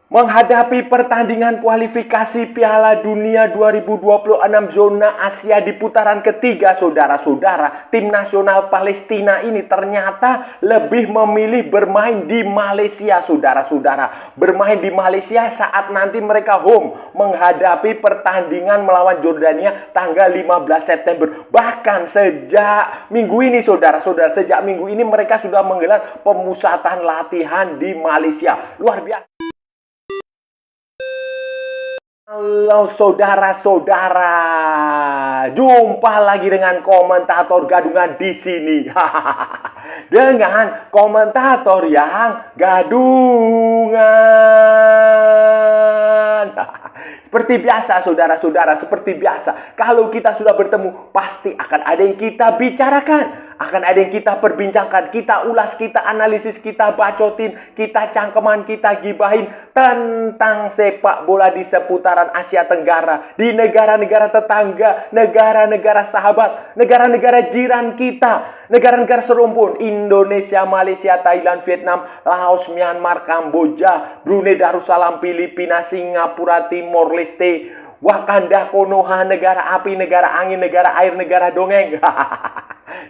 Menghadapi pertandingan kualifikasi Piala Dunia 2026 zona Asia di putaran ketiga, saudara-saudara, tim nasional Palestina ini ternyata lebih memilih bermain di Malaysia, saudara-saudara. Bermain di Malaysia saat nanti mereka home menghadapi pertandingan melawan Jordania tanggal 15 September. Bahkan sejak minggu ini, saudara-saudara, sejak minggu ini mereka sudah menggelar pemusatan latihan di Malaysia. Luar biasa. Halo saudara-saudara, jumpa lagi dengan komentator gadungan di sini. Dengan komentator yang gadungan. Seperti biasa saudara-saudara, seperti biasa. Kalau kita sudah bertemu, pasti akan ada yang kita bicarakan. Akan ada yang kita perbincangkan, kita ulas, kita analisis, kita bacotin, kita cangkeman, kita gibahin tentang sepak bola di seputaran Asia Tenggara, di negara-negara tetangga, negara-negara sahabat, negara-negara jiran kita, negara-negara serumpun, Indonesia, Malaysia, Thailand, Vietnam, Laos, Myanmar, Kamboja, Brunei Darussalam, Filipina, Singapura, Timor Leste, Wakanda, Konoha, negara api, negara angin, negara air, negara dongeng.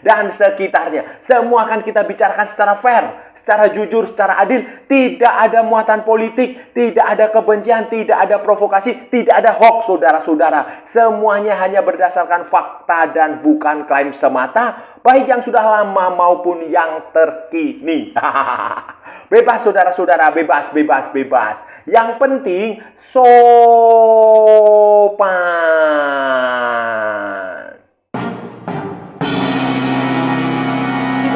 Dan sekitarnya. Semua akan kita bicarakan secara fair, secara jujur, secara adil. Tidak ada muatan politik, tidak ada kebencian, tidak ada provokasi, tidak ada hoax, saudara-saudara. Semuanya hanya berdasarkan fakta dan bukan klaim semata, baik yang sudah lama maupun yang terkini. Bebas, saudara-saudara, bebas, bebas, bebas. Yang penting sopan.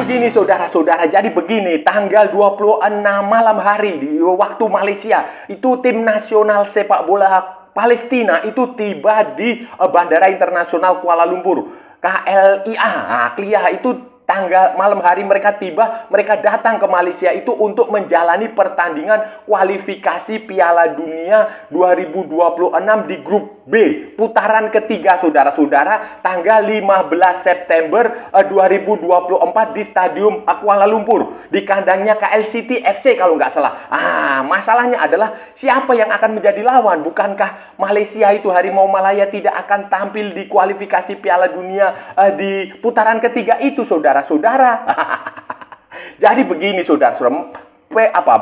Begini saudara-saudara, jadi begini, tanggal 26 malam hari di waktu Malaysia, itu tim nasional sepak bola Palestina itu tiba di Bandara Internasional Kuala Lumpur, KLIA. Nah, KLIA itu tanggal malam hari mereka tiba, mereka datang ke Malaysia itu untuk menjalani pertandingan kualifikasi Piala Dunia 2026 di grup B, putaran ketiga, saudara-saudara, tanggal 15 September 2024 di Stadium Kuala Lumpur, di kandangnya KLCT FC kalau nggak salah. Masalahnya adalah siapa yang akan menjadi lawan? Bukankah Malaysia itu, Harimau Malaya, tidak akan tampil di kualifikasi Piala Dunia di putaran ketiga itu, saudara-saudara? Jadi begini, saudara-saudara,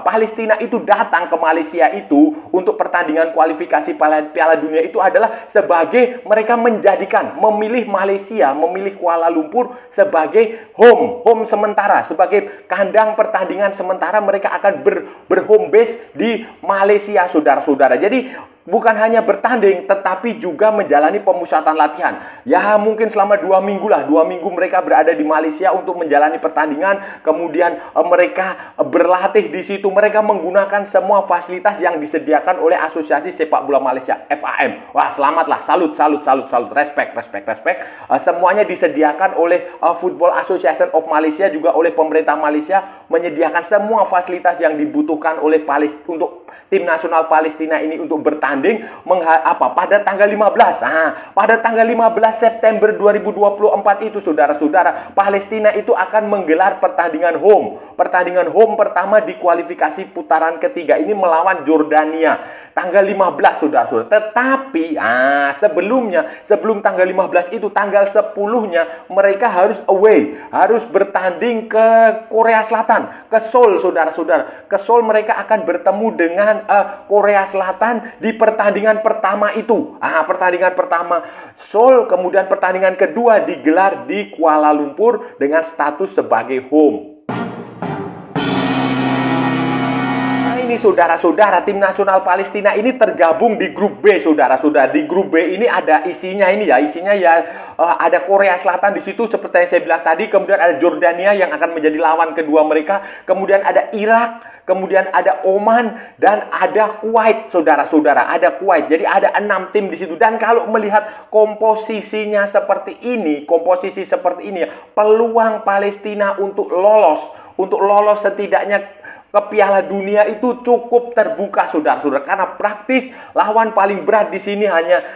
Palestina itu datang ke Malaysia itu untuk pertandingan kualifikasi Piala Dunia itu adalah sebagai mereka memilih Malaysia, memilih Kuala Lumpur sebagai home sementara, sebagai kandang pertandingan sementara. Mereka akan berhome base di Malaysia, saudara-saudara. Jadi bukan hanya bertanding, tetapi juga menjalani pemusatan latihan. Ya mungkin selama 2 minggu lah, 2 minggu mereka berada di Malaysia untuk menjalani pertandingan. Kemudian mereka berlatih di situ. Mereka menggunakan semua fasilitas yang disediakan oleh Asosiasi Sepak Bola Malaysia, FAM. Wah, selamatlah, salut, respect. Semuanya disediakan oleh Football Association of Malaysia, juga oleh pemerintah Malaysia, menyediakan semua fasilitas yang dibutuhkan oleh untuk tim nasional Palestina ini untuk bertanding pada tanggal 15. Pada tanggal 15 September 2024 itu, saudara-saudara, Palestina itu akan menggelar pertandingan home. Pertandingan home pertama di kualifikasi putaran ketiga ini melawan Jordania tanggal 15, saudara-saudara. Tetapi sebelum tanggal 15 itu, tanggal 10-nya mereka harus away, harus bertanding ke Korea Selatan, ke Seoul, saudara-saudara. Ke Seoul mereka akan bertemu dengan Korea Selatan di pertandingan pertama itu. Pertandingan pertama Seoul, kemudian pertandingan kedua digelar di Kuala Lumpur dengan status sebagai home. Ini saudara-saudara, tim nasional Palestina ini tergabung di grup B, saudara-saudara. Di grup B ini ada isinya ada Korea Selatan di situ seperti yang saya bilang tadi, kemudian ada Jordania yang akan menjadi lawan kedua mereka, kemudian ada Irak, kemudian ada Oman, dan ada Kuwait, saudara-saudara. Ada Kuwait. Jadi ada 6 tim di situ. Dan kalau melihat komposisi seperti ini, peluang Palestina untuk lolos setidaknya ke Piala Dunia itu cukup terbuka, saudara-saudara, karena praktis lawan paling berat di sini hanya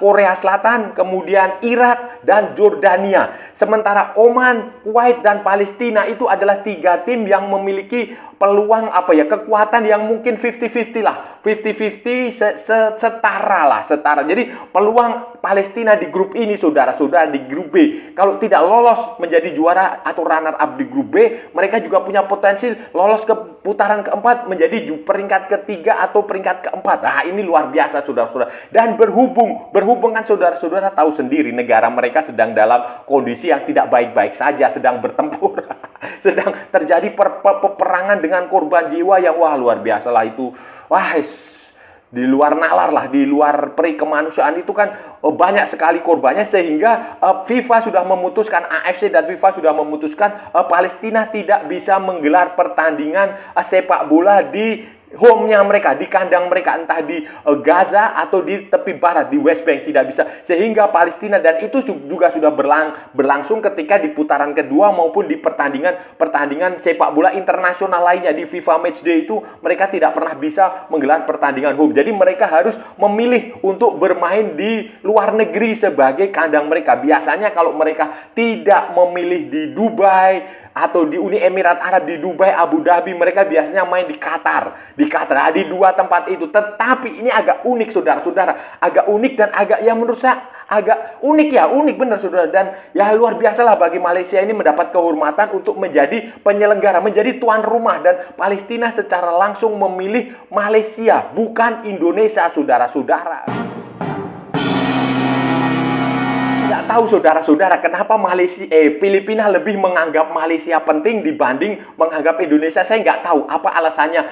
Korea Selatan, kemudian Irak, dan Jordania. Sementara Oman, Kuwait, dan Palestina itu adalah 3 tim yang memiliki peluang kekuatan yang mungkin 50-50 lah. 50-50 setara. Jadi peluang Palestina di grup ini, saudara-saudara, di grup B, kalau tidak lolos menjadi juara atau runner up di grup B, mereka juga punya potensi lolos ke putaran keempat menjadi peringkat ketiga atau peringkat keempat. Nah, ini luar biasa, saudara-saudara. Dan berhubung kan saudara-saudara tahu sendiri negara mereka sedang dalam kondisi yang tidak baik-baik saja, sedang bertempur. Sedang terjadi peperangan dengan korban jiwa yang luar biasa lah itu. Di luar nalar lah, di luar peri kemanusiaan itu kan banyak sekali korbannya, sehingga FIFA sudah memutuskan, AFC dan FIFA sudah memutuskan Palestina tidak bisa menggelar pertandingan sepak bola di home-nya mereka, di kandang mereka, entah di Gaza atau di tepi barat, di West Bank, tidak bisa. Sehingga Palestina, dan itu juga sudah berlangsung ketika di putaran kedua maupun di pertandingan sepak bola internasional lainnya. Di FIFA Matchday itu mereka tidak pernah bisa menggelar pertandingan home. Jadi mereka harus memilih untuk bermain di luar negeri sebagai kandang mereka. Biasanya kalau mereka tidak memilih di Dubai atau di Uni Emirat Arab, di Dubai, Abu Dhabi, mereka biasanya main di Qatar. Di 2 tempat itu. Tetapi ini agak unik, saudara-saudara. Agak unik dan menurut saya agak unik ya. Unik benar, saudara. Dan ya luar biasa lah bagi Malaysia ini mendapat kehormatan untuk menjadi penyelenggara, menjadi tuan rumah. Dan Palestina secara langsung memilih Malaysia, bukan Indonesia, saudara-saudara. Tidak tahu, saudara-saudara, kenapa Filipina lebih menganggap Malaysia penting dibanding menganggap Indonesia. Saya nggak tahu apa alasannya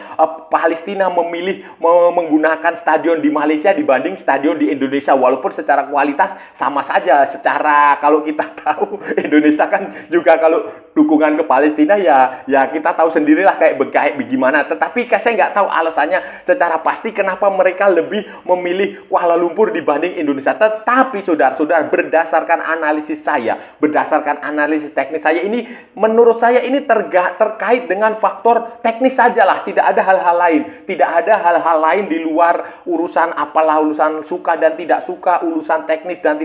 Palestina memilih menggunakan stadion di Malaysia dibanding stadion di Indonesia, walaupun secara kualitas sama saja. Secara kalau kita tahu Indonesia kan juga kalau dukungan ke Palestina ya kita tahu sendirilah kayak bagaimana. Tetapi saya nggak tahu alasannya secara pasti kenapa mereka lebih memilih Kuala Lumpur dibanding Indonesia. Tetapi saudara-saudara, berdasarkan analisis teknis saya ini, menurut saya ini terkait dengan faktor teknis sajalah, tidak ada hal-hal lain di luar urusan urusan suka dan tidak suka, urusan teknis dan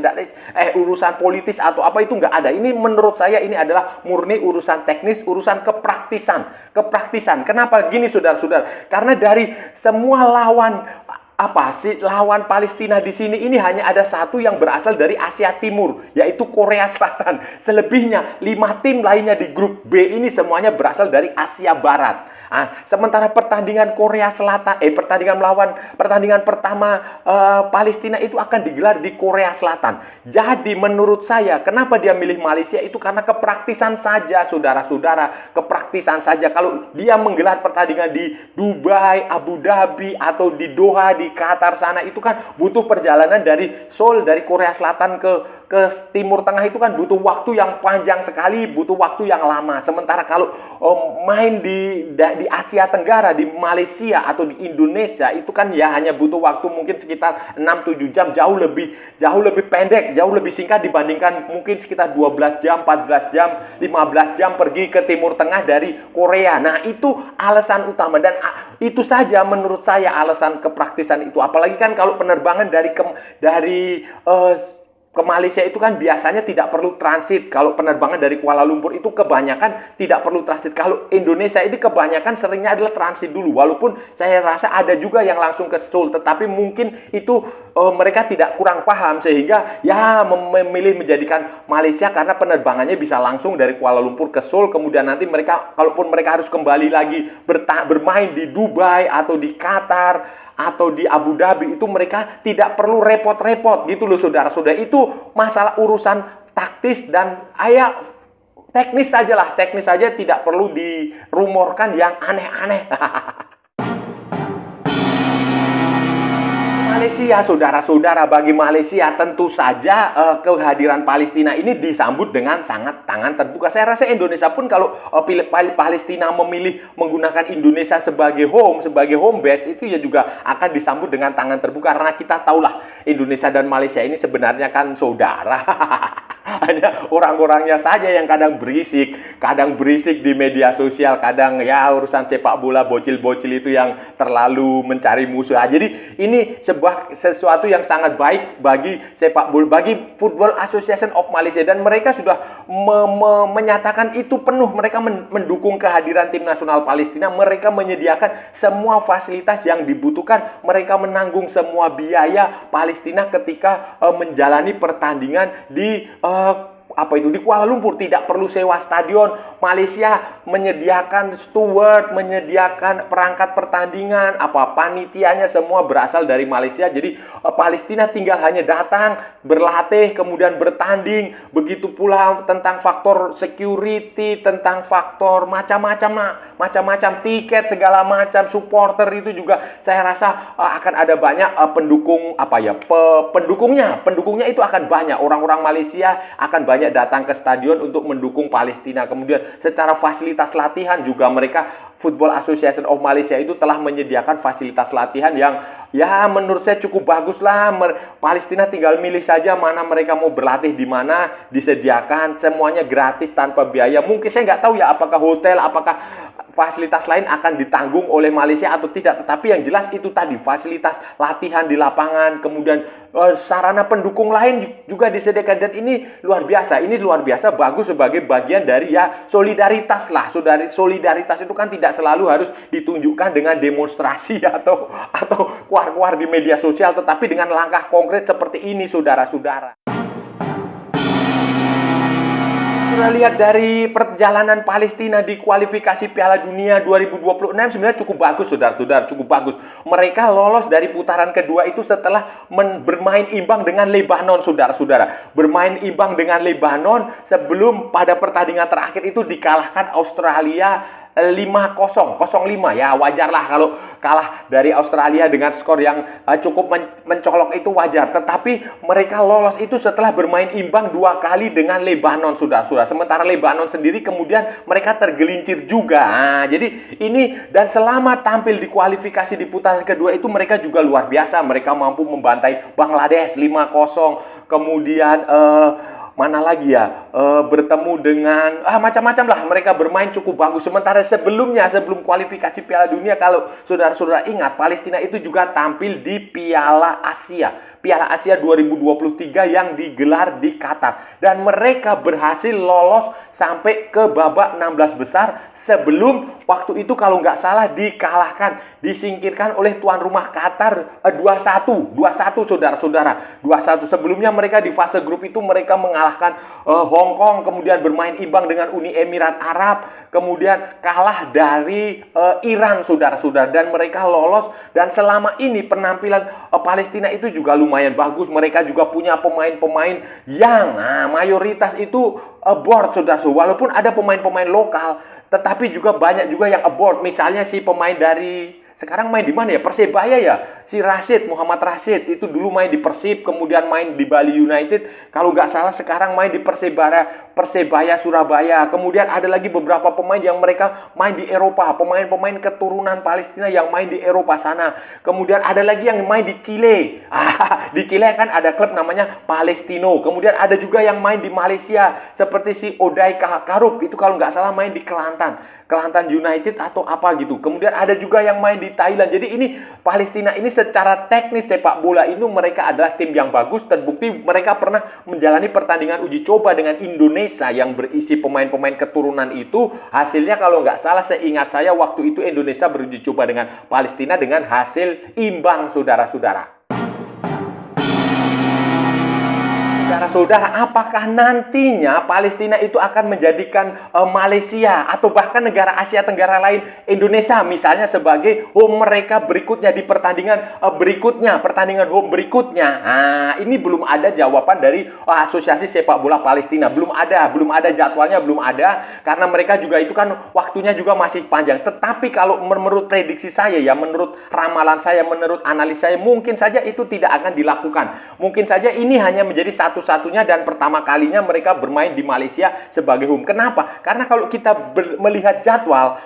urusan politis atau apa, itu nggak ada. Ini menurut saya ini adalah murni urusan teknis, urusan kepraktisan. Kenapa gini, saudara-saudara? Karena dari semua lawan Palestina di sini ini hanya ada satu yang berasal dari Asia Timur, yaitu Korea Selatan. Selebihnya 5 tim lainnya di grup B ini semuanya berasal dari Asia Barat. Sementara pertandingan Korea Selatan, pertandingan pertama Palestina itu akan digelar di Korea Selatan. Jadi menurut saya, kenapa dia milih Malaysia itu karena kepraktisan saja, saudara-saudara, kepraktisan saja. Kalau dia menggelar pertandingan di Dubai, Abu Dhabi atau di Doha, di Qatar sana, itu kan butuh perjalanan dari Seoul, dari Korea Selatan ke Timur Tengah, itu kan butuh waktu yang panjang sekali, butuh waktu yang lama. Sementara kalau main di Asia Tenggara, di Malaysia atau di Indonesia, itu kan ya hanya butuh waktu mungkin sekitar 6-7 jam, jauh lebih pendek, jauh lebih singkat dibandingkan mungkin sekitar 12 jam, 14 jam, 15 jam pergi ke Timur Tengah dari Korea. Nah, itu alasan utama, dan itu saja menurut saya alasan kepraktisan itu. Apalagi kan kalau penerbangan ke Malaysia itu kan biasanya tidak perlu transit. Kalau penerbangan dari Kuala Lumpur itu kebanyakan tidak perlu transit. Kalau Indonesia ini kebanyakan seringnya adalah transit dulu. Walaupun saya rasa ada juga yang langsung ke Seoul, tetapi mungkin itu mereka tidak kurang paham sehingga ya memilih menjadikan Malaysia karena penerbangannya bisa langsung dari Kuala Lumpur ke Seoul. Kemudian nanti mereka, kalaupun mereka harus kembali lagi bermain di Dubai atau di Qatar atau di Abu Dhabi, itu mereka tidak perlu repot-repot gitu loh, saudara-saudara. Itu masalah urusan taktis dan teknis saja, tidak perlu dirumorkan yang aneh-aneh. Malaysia, saudara-saudara, bagi Malaysia tentu saja kehadiran Palestina ini disambut dengan sangat tangan terbuka. Saya rasa Indonesia pun kalau Palestina memilih menggunakan Indonesia sebagai home base, itu ya juga akan disambut dengan tangan terbuka, karena kita tahulah Indonesia dan Malaysia ini sebenarnya kan saudara. Hanya orang-orangnya saja yang kadang berisik di media sosial, kadang ya urusan sepak bola bocil-bocil itu yang terlalu mencari musuh. Jadi ini sesuatu yang sangat baik bagi sepak bola, bagi Football Association of Malaysia, dan mereka sudah menyatakan itu penuh. Mereka mendukung kehadiran tim nasional Palestina. Mereka menyediakan semua fasilitas yang dibutuhkan. Mereka menanggung semua biaya Palestina ketika menjalani pertandingan di di Kuala Lumpur. Tidak perlu sewa stadion. Malaysia menyediakan steward, menyediakan perangkat pertandingan, panitianya semua berasal dari Malaysia. Jadi Palestina tinggal hanya datang, berlatih, kemudian bertanding. Begitu pula tentang faktor security, tentang faktor macam-macam tiket segala macam, supporter itu juga saya rasa akan ada banyak pendukungnya itu akan banyak. Orang-orang Malaysia akan banyak datang ke stadion untuk mendukung Palestina. Kemudian secara fasilitas latihan juga mereka, Football Association of Malaysia itu telah menyediakan fasilitas latihan yang ya menurut saya cukup bagus lah. Palestina tinggal milih saja mana mereka mau berlatih di mana, disediakan semuanya gratis tanpa biaya. Mungkin saya nggak tahu ya apakah hotel, apakah fasilitas lain akan ditanggung oleh Malaysia atau tidak, tetapi yang jelas itu tadi fasilitas latihan di lapangan, kemudian sarana pendukung lain juga disediakan, dan ini luar biasa bagus sebagai bagian dari ya solidaritas lah. Solidaritas itu kan tidak selalu harus ditunjukkan dengan demonstrasi atau keluar-keluar di media sosial, tetapi dengan langkah konkret seperti ini, saudara-saudara. Sudah lihat dari perjalanan Palestina di kualifikasi Piala Dunia 2026 sebenarnya cukup bagus, saudara-saudara, cukup bagus. Mereka lolos dari putaran kedua itu setelah bermain imbang dengan Lebanon, saudara-saudara. Bermain imbang dengan Lebanon sebelum pada pertandingan terakhir itu dikalahkan Australia 5-0, 0-5. Ya wajarlah kalau kalah dari Australia dengan skor yang cukup mencolok, itu wajar. Tetapi mereka lolos itu setelah bermain imbang 2 kali dengan Lebanon, saudara-saudara. Sementara Lebanon sendiri kemudian mereka tergelincir juga. Jadi ini, dan selama tampil di kualifikasi di putaran kedua itu mereka juga luar biasa. Mereka mampu membantai Bangladesh 5-0. Kemudian mana lagi ya, bertemu dengan macam-macam lah, mereka bermain cukup bagus. Sementara sebelum kualifikasi Piala Dunia, kalau saudara-saudara ingat, Palestina itu juga tampil di Piala Asia 2023 yang digelar di Qatar, dan mereka berhasil lolos sampai ke babak 16 besar sebelum waktu itu kalau nggak salah disingkirkan oleh tuan rumah Qatar 2-1, saudara-saudara. 2-1. Sebelumnya mereka di fase grup itu mereka mengalahkan Hong Kong, kemudian bermain imbang dengan Uni Emirat Arab, kemudian kalah dari Iran, saudara-saudara, dan mereka lolos. Dan selama ini penampilan Palestina itu juga lumayan bagus. Mereka juga punya pemain-pemain yang mayoritas itu abroad, saudara. Walaupun ada pemain-pemain lokal, tetapi juga banyak juga yang abroad. Misalnya si pemain dari sekarang main di mana ya? Persebaya ya? Si Muhammad Rashid itu dulu main di Persib, kemudian main di Bali United. Kalau nggak salah sekarang main di Persebaya Surabaya. Kemudian ada lagi beberapa pemain yang mereka main di Eropa, pemain-pemain keturunan Palestina yang main di Eropa sana. Kemudian ada lagi yang main di Chile. Di Chile kan ada klub namanya Palestino. Kemudian ada juga yang main di Malaysia seperti si Odai Karup, itu kalau nggak salah main di Kelantan United atau apa gitu. Kemudian ada juga yang main di Thailand. Jadi ini Palestina ini secara teknis sepak bola itu mereka adalah tim yang bagus. Terbukti mereka pernah menjalani pertandingan uji coba dengan Indonesia yang berisi pemain-pemain keturunan itu. Hasilnya kalau nggak salah, seingat saya waktu itu Indonesia beruji coba dengan Palestina dengan hasil imbang, saudara-saudara. Saudara-saudara, apakah nantinya Palestina itu akan menjadikan Malaysia atau bahkan negara Asia Tenggara lain, Indonesia misalnya, sebagai home mereka berikutnya di pertandingan home berikutnya? Ini belum ada jawaban dari Asosiasi Sepak Bola Palestina. Belum ada jadwalnya, belum ada, karena mereka juga itu kan waktunya juga masih panjang. Tetapi kalau menurut prediksi saya ya, menurut ramalan saya, menurut analis saya, mungkin saja itu tidak akan dilakukan. Mungkin saja ini hanya menjadi satu-satunya dan pertama kalinya mereka bermain di Malaysia sebagai home. Kenapa? Karena kalau kita melihat jadwal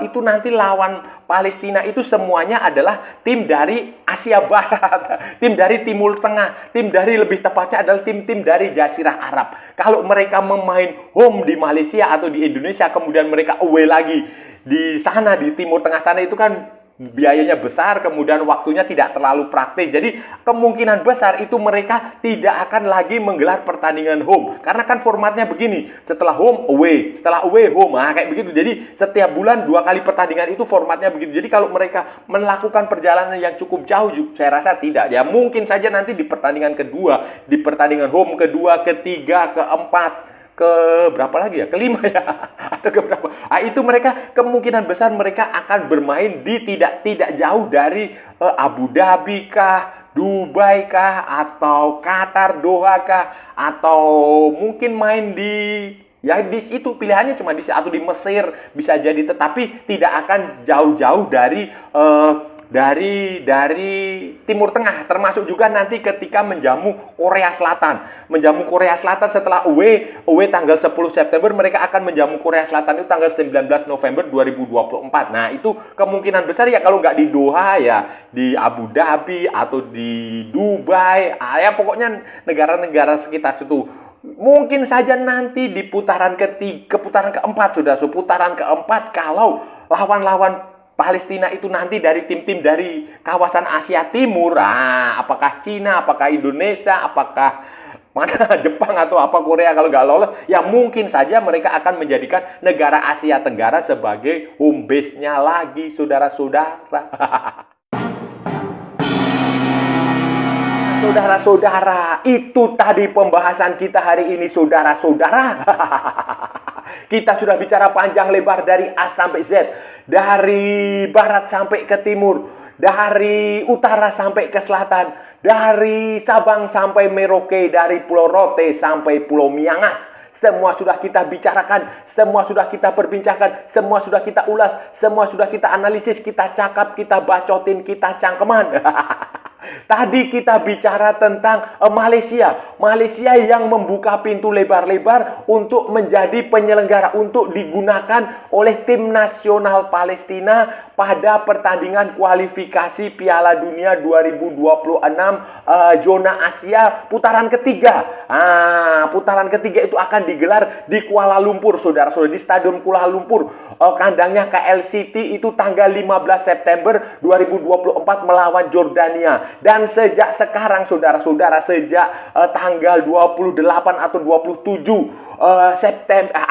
itu nanti lawan Palestina itu semuanya adalah tim dari Asia Barat, tim dari Timur Tengah, tim dari lebih tepatnya adalah tim-tim dari Jazirah Arab. Kalau mereka memain home di Malaysia atau di Indonesia, kemudian mereka away lagi di sana, di Timur Tengah sana, itu kan biayanya besar, kemudian waktunya tidak terlalu praktis. Jadi kemungkinan besar itu mereka tidak akan lagi menggelar pertandingan home. Karena kan formatnya begini, setelah home away, setelah away home, kayak begitu. Jadi setiap bulan 2 kali pertandingan itu formatnya begitu. Jadi kalau mereka melakukan perjalanan yang cukup jauh, saya rasa tidak. Ya mungkin saja nanti di pertandingan kedua, di pertandingan home kedua, ketiga, keempat, ke berapa lagi ya? Kelima ya? Atau ke berapa? Itu mereka kemungkinan besar mereka akan bermain di tidak jauh dari Abu Dhabi kah, Dubai kah, atau Qatar, Doha kah, atau mungkin main di ya di situ, pilihannya cuma di atau di Mesir bisa jadi, tetapi tidak akan jauh-jauh dari Timur Tengah, termasuk juga nanti ketika menjamu Korea Selatan. Menjamu Korea Selatan setelah away tanggal 10 September, mereka akan menjamu Korea Selatan itu tanggal 19 November 2024. Nah, itu kemungkinan besar ya kalau nggak di Doha ya di Abu Dhabi atau di Dubai. Ya pokoknya negara-negara sekitar situ. Mungkin saja nanti di putaran keempat, sudah putaran keempat, kalau lawan-lawan Palestina itu nanti dari tim-tim dari kawasan Asia Timur, apakah Cina, apakah Indonesia, apakah mana Jepang atau apa Korea, kalau nggak lolos, ya mungkin saja mereka akan menjadikan negara Asia Tenggara sebagai home base-nya lagi, saudara-saudara. Saudara-saudara, itu tadi pembahasan kita hari ini, saudara-saudara. Kita sudah bicara panjang lebar dari A sampai Z, dari barat sampai ke timur, dari utara sampai ke selatan, dari Sabang sampai Merauke, dari Pulau Rote sampai Pulau Miangas. Semua sudah kita bicarakan, semua sudah kita perbincangkan, semua sudah kita ulas, semua sudah kita analisis, kita cakap, kita bacotin, kita cangkeman. Tadi kita bicara tentang Malaysia. Malaysia yang membuka pintu lebar-lebar untuk menjadi penyelenggara, untuk digunakan oleh tim nasional Palestina pada pertandingan kualifikasi Piala Dunia 2026 zona Asia putaran ketiga. Putaran ketiga itu akan digelar di Kuala Lumpur, saudara-saudara, di Stadion Kuala Lumpur. Kandangnya KL City itu tanggal 15 September 2024 melawan Jordania. Dan sejak sekarang, saudara-saudara, sejak tanggal 28 atau 27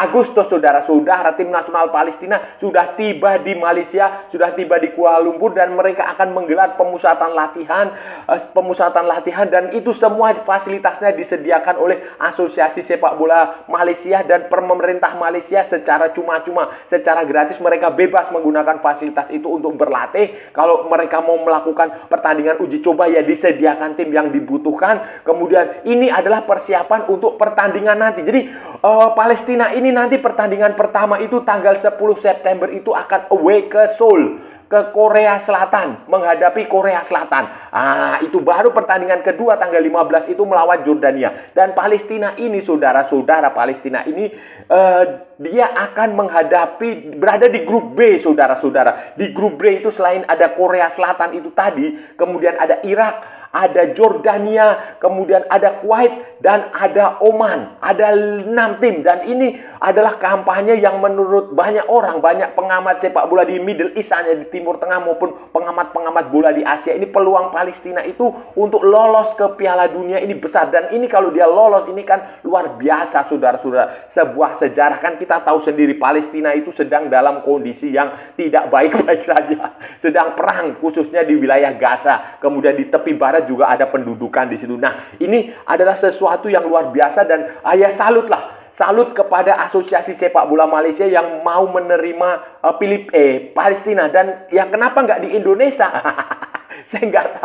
Agustus, saudara-saudara, tim nasional Palestina sudah tiba di Malaysia, sudah tiba di Kuala Lumpur, dan mereka akan menggelar pemusatan latihan, dan itu semua fasilitasnya disediakan oleh Asosiasi Sepak Bola Malaysia dan pemerintah Malaysia secara cuma-cuma, secara gratis. Mereka bebas menggunakan fasilitas itu untuk berlatih. Kalau mereka mau melakukan pertandingan uji coba, ya disediakan tim yang dibutuhkan. Kemudian ini adalah persiapan untuk pertandingan nanti. Jadi Palestina ini nanti pertandingan pertama itu tanggal 10 September itu akan away ke Seoul, ke Korea Selatan, menghadapi Korea Selatan. Itu baru pertandingan kedua tanggal 15 itu melawan Jordania. Dan Palestina ini, saudara-saudara, Palestina ini dia akan berada di grup B, saudara-saudara. Di grup B itu selain ada Korea Selatan itu tadi, kemudian ada Irak, ada Jordania, kemudian ada Kuwait, dan ada Oman. Ada 6 tim, dan ini adalah kampanye yang menurut banyak orang, banyak pengamat sepak bola di Middle East, hanya di Timur Tengah maupun pengamat-pengamat bola di Asia, ini peluang Palestina itu untuk lolos ke Piala Dunia ini besar. Dan ini kalau dia lolos, ini kan luar biasa, saudara-saudara. Sebuah sejarah, kan kita tahu sendiri Palestina itu sedang dalam kondisi yang tidak baik-baik saja. Sedang perang, khususnya di wilayah Gaza. Kemudian di tepi barat juga ada pendudukan di situ. Nah, ini adalah sesuatu yang luar biasa, dan salut kepada Asosiasi Sepak Bola Malaysia yang mau menerima Palestina. Dan ya kenapa nggak di Indonesia? Saya nggak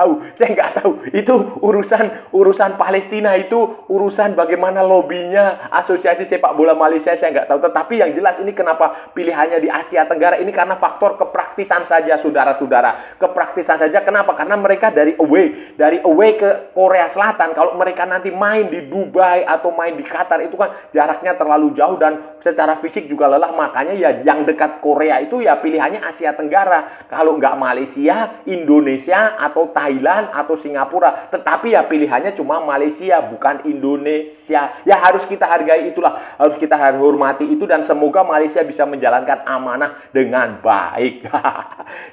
tahu. Itu urusan Palestina, itu urusan bagaimana lobbynya Asosiasi Sepak Bola Malaysia, saya nggak tahu. Tetapi yang jelas ini kenapa pilihannya di Asia Tenggara ini karena faktor kepraktisan. kepraktisan saja, saudara-saudara. Kepraktisan saja, kenapa? Karena mereka dari away ke Korea Selatan. Kalau mereka nanti main di Dubai atau main di Qatar, itu kan jaraknya terlalu jauh dan secara fisik juga lelah. Makanya ya yang dekat Korea itu ya pilihannya Asia Tenggara. Kalau nggak Malaysia, Indonesia, atau Thailand, atau Singapura. Tetapi ya pilihannya cuma Malaysia, bukan Indonesia. Ya harus kita hargai itulah. Harus kita hormati itu dan semoga Malaysia bisa menjalankan amanah dengan baik.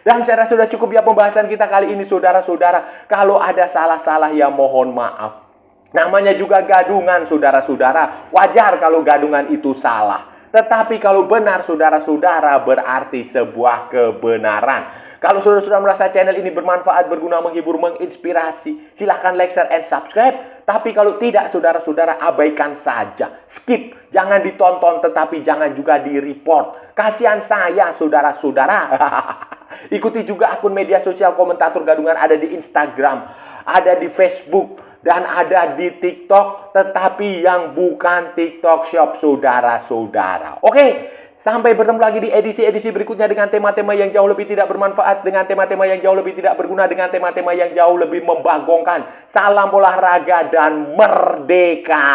Dan saya rasa sudah cukup ya pembahasan kita kali ini, saudara-saudara. Kalau ada salah-salah ya mohon maaf. Namanya juga gadungan, saudara-saudara. Wajar kalau gadungan itu salah. Tetapi kalau benar, saudara-saudara, berarti sebuah kebenaran. Kalau saudara-saudara merasa channel ini bermanfaat, berguna, menghibur, menginspirasi, silahkan like, share, and subscribe. Tapi kalau tidak, saudara-saudara, abaikan saja. Skip. Jangan ditonton, tetapi jangan juga di-report. Kasihan saya, saudara-saudara. Ikuti juga akun media sosial Komentator Gadungan, ada di Instagram, ada di Facebook, dan ada di TikTok, tetapi yang bukan TikTok Shop, saudara-saudara. Oke, sampai bertemu lagi di edisi-edisi berikutnya dengan tema-tema yang jauh lebih tidak bermanfaat, dengan tema-tema yang jauh lebih tidak berguna, dengan tema-tema yang jauh lebih membagongkan. Salam olahraga dan merdeka!